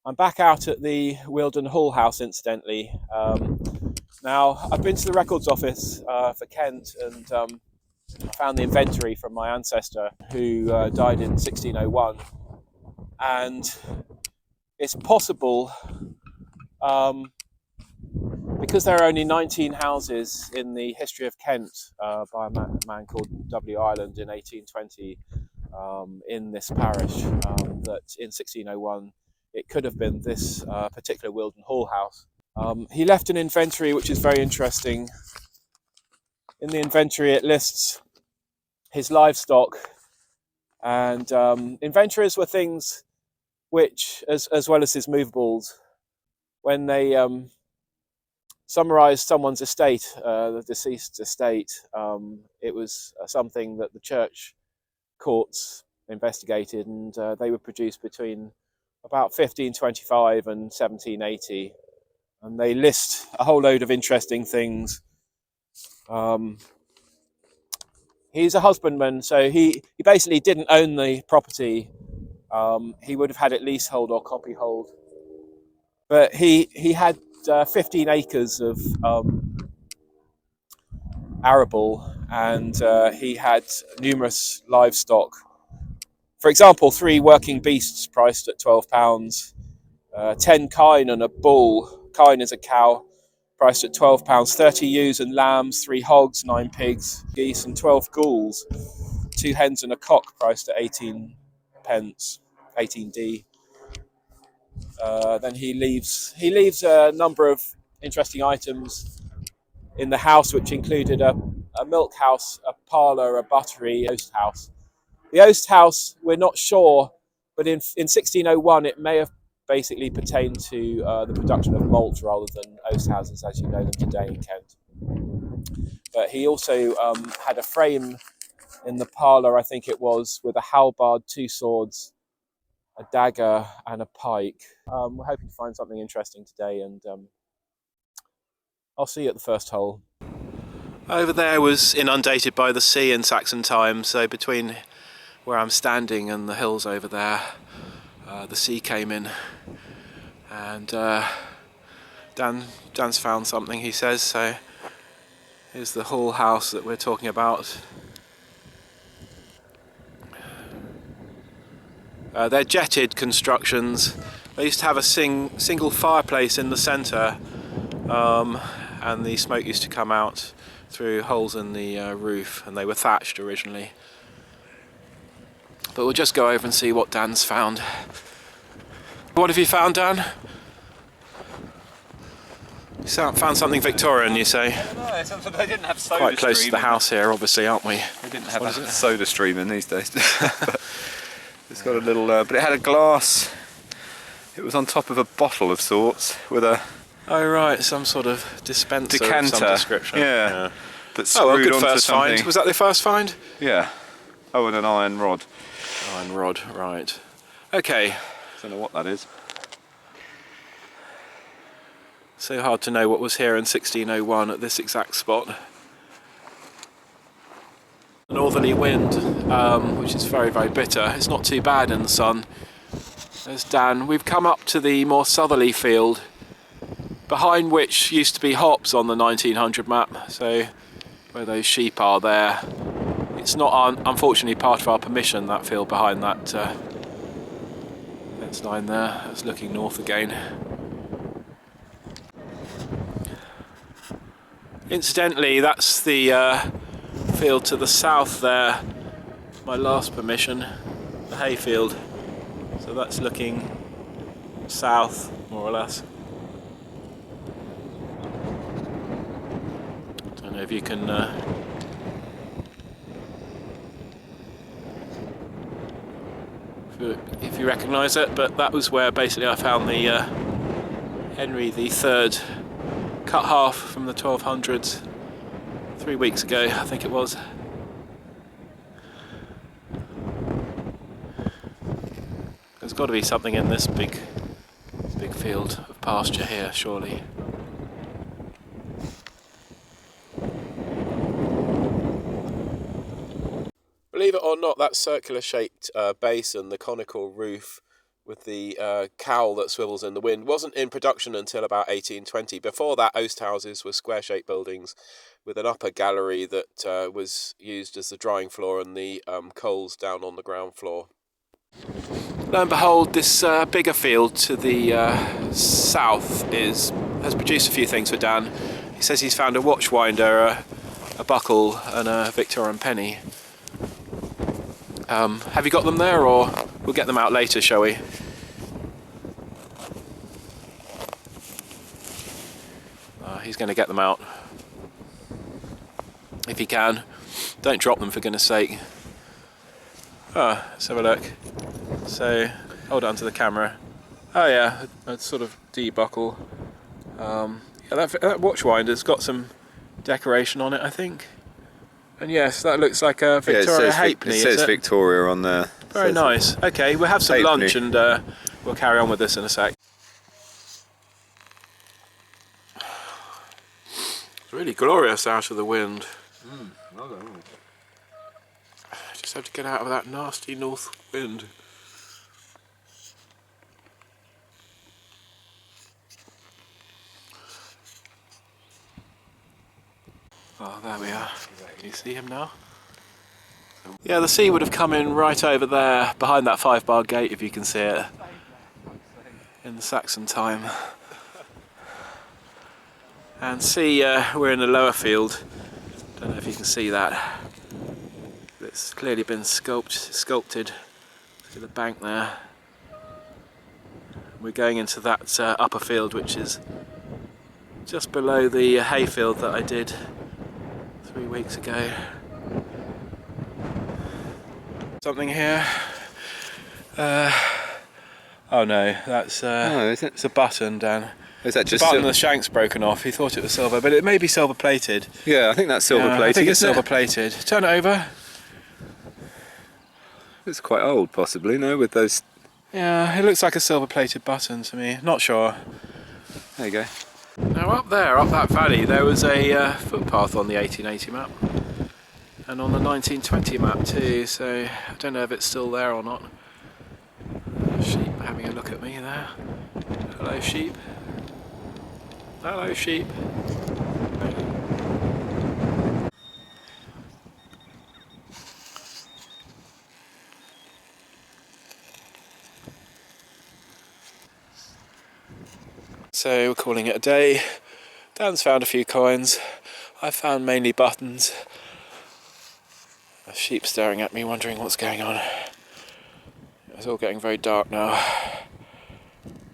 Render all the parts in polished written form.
I'm back out at the Wealdon Hall house, incidentally. Now, I've been to the records office for Kent, and I found the inventory from my ancestor who died in 1601. And it's possible, because there are only 19 houses in the history of Kent by a man called W. Ireland in 1820 in this parish, that in 1601 it could have been this particular Wealdon Hall house. He left an inventory which is very interesting. In the inventory it lists his livestock, and inventories were things which, as well as his movables, when they summarised someone's estate, the deceased estate, it was something that the church courts investigated, and they were produced between about 1525 and 1780, and they list a whole load of interesting things. He's a husbandman, so he basically didn't own the property. He would have had it leasehold or copyhold, but he had 15 acres of arable, and he had numerous livestock. For example, 3 working beasts priced at £12, 10 kine and a bull. Kine is a cow, priced at £12, 30 ewes and lambs, 3 hogs, 9 pigs, geese, and 12 ghouls, 2 hens and a cock, priced at 18 pence, 18d. Then he leaves a number of interesting items in the house, which included a milk house, a parlour, a buttery, oast house. The oast house, we're not sure, but in 1601 it may have basically pertained to the production of malt rather than oast houses as you know them today in Kent. But he also had a frame in the parlour, I think it was, with a halberd, 2 swords, a dagger and a pike. We're hoping to find something interesting today, and I'll see you at the first hole. Over there was inundated by the sea in Saxon times, so between where I'm standing and the hills over there, the sea came in, and Dan's found something, he says. So here's the Hall house that we're talking about. They're jetted constructions. They used to have a single fireplace in the centre, and the smoke used to come out through holes in the roof, and they were thatched originally. But we'll just go over and see what Dan's found. What have you found, Dan? You found something Victorian, you say? I don't know, they didn't have soda Quite close stream to the house here, obviously, aren't we? They didn't have a soda stream in these days. But it's got a little, but it had a glass. It was on top of a bottle of sorts with a... Oh right, some sort of dispenser decanter. of some description. Yeah. That Oh, well, good onto first something. find. Was that the first find? Yeah. Oh, and an iron rod. Iron rod, right. Okay. Don't know what that is. So hard to know what was here in 1601 at this exact spot. A northerly wind, which is very, very bitter. It's not too bad in the sun. There's Dan. We've come up to the more southerly field, behind which used to be hops on the 1900 map, so where those sheep are there. It's not, unfortunately, part of our permission, that field behind that fence line there. That's looking north again. Incidentally, that's the field to the south there, my last permission, the hayfield. So that's looking south, more or less. Don't know if you can if you recognise it, but that was where basically I found the Henry III cut half from the 1200s 3 weeks ago, I think it was. There's got to be something in this big field of pasture here, surely. Believe it or not, that circular shaped base and the conical roof with the cowl that swivels in the wind, wasn't in production until about 1820. Before that, oast houses were square-shaped buildings with an upper gallery that was used as the drying floor and the coals down on the ground floor. Lo and behold, this bigger field to the south has produced a few things for Dan. He says he's found a watch winder, a buckle and a Victorian penny. Have you got them there, or we'll get them out later, shall we? He's going to get them out if he can. Don't drop them, for goodness sake. Let's have a look. So, hold on to the camera. Oh yeah, a sort of D buckle. Yeah, that watch winder's got some decoration on it, I think. And yes, that looks like a Victoria halfpenny. It says Victoria on there. Very nice. Okay, we'll have some lunch and we'll carry on with this in a sec. It's really glorious out of the wind. Just have to get out of that nasty north wind. Oh, there we are. Can you see him now? Yeah, the sea would have come in right over there, behind that 5-bar gate, if you can see it, in the Saxon time. And see, we're in the lower field. Don't know if you can see that. It's clearly been sculpted to the bank there. We're going into that upper field, which is just below the hayfield that I did 3 weeks ago. Something here. Oh no, that's is it? It's a button, Dan. Is that just the button? The shank's broken off. He thought it was silver, but it may be silver plated. Yeah, I think that's silver plated. I think it's silver plated. Turn it over. It's quite old, possibly. No, with those. Yeah, it looks like a silver plated button to me. Not sure. There you go. Now up there, up that valley, there was a footpath on the 1880 map. And on the 1920 map too, so I don't know if it's still there or not. Sheep having a look at me there. Hello sheep. Hello sheep. So we're calling it a day. Dan's found a few coins. I've found mainly buttons. A sheep staring at me, wondering what's going on. It's all getting very dark now.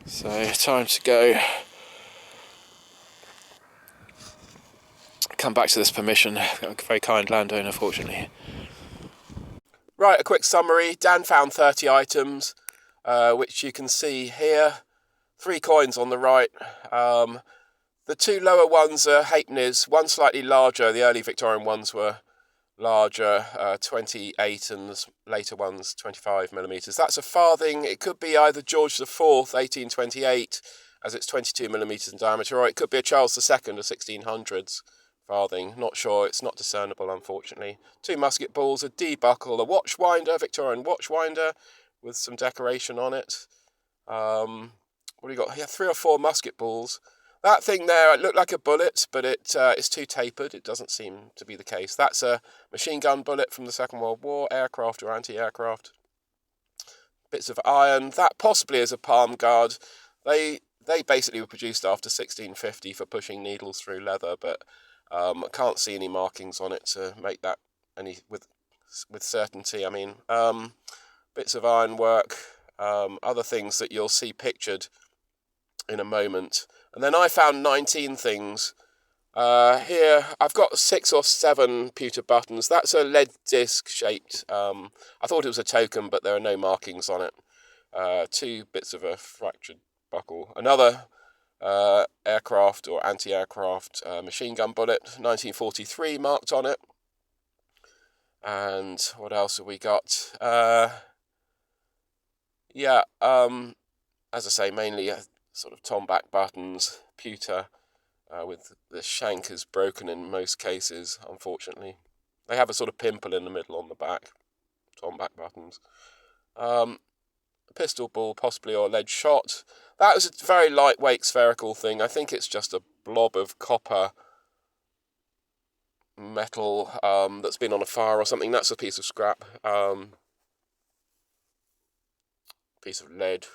So, time to go. Come back to this permission. A very kind landowner, fortunately. Right, a quick summary. Dan found 30 items, which you can see here. 3 coins on the right. The 2 lower ones are halfpennies, one slightly larger. The early Victorian ones were larger, 28, and the later ones 25 millimetres. That's a farthing. It could be either George IV, 1828, as it's 22 millimetres in diameter, or it could be a Charles II, a 1600s farthing. Not sure. It's not discernible, unfortunately. 2 musket balls, a D buckle, a watch winder, Victorian watch winder with some decoration on it. What do you got here? 3 or 4 musket balls. That thing there, it looked like a bullet, but it's too tapered. It doesn't seem to be the case. That's a machine gun bullet from the Second World War, aircraft or anti-aircraft. Bits of iron. That possibly is a palm guard. They basically were produced after 1650 for pushing needles through leather, but I can't see any markings on it to make that any with certainty. I mean, bits of ironwork, other things that you'll see pictured in a moment. And then I found 19 things. Here, I've got 6 or 7 pewter buttons. That's a lead disc shaped. I thought it was a token, but there are no markings on it. 2 bits of a fractured buckle. Another aircraft or anti-aircraft machine gun bullet, 1943 marked on it. And what else have we got? As I say, mainly sort of tomback buttons, pewter, with the shank is broken in most cases, unfortunately. They have a sort of pimple in the middle on the back, tomback buttons. pistol ball, possibly, or lead shot. That was a very lightweight spherical thing. I think it's just a blob of copper metal that's been on a fire or something. That's a piece of scrap. Piece of lead.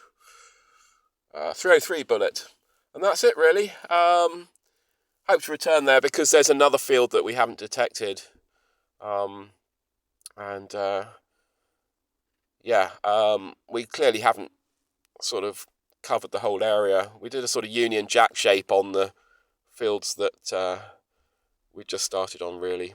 303 bullet. And that's it, really. Hope to return there because there's another field that we haven't detected. We clearly haven't sort of covered the whole area. We did a sort of Union Jack shape on the fields that we just started on, really.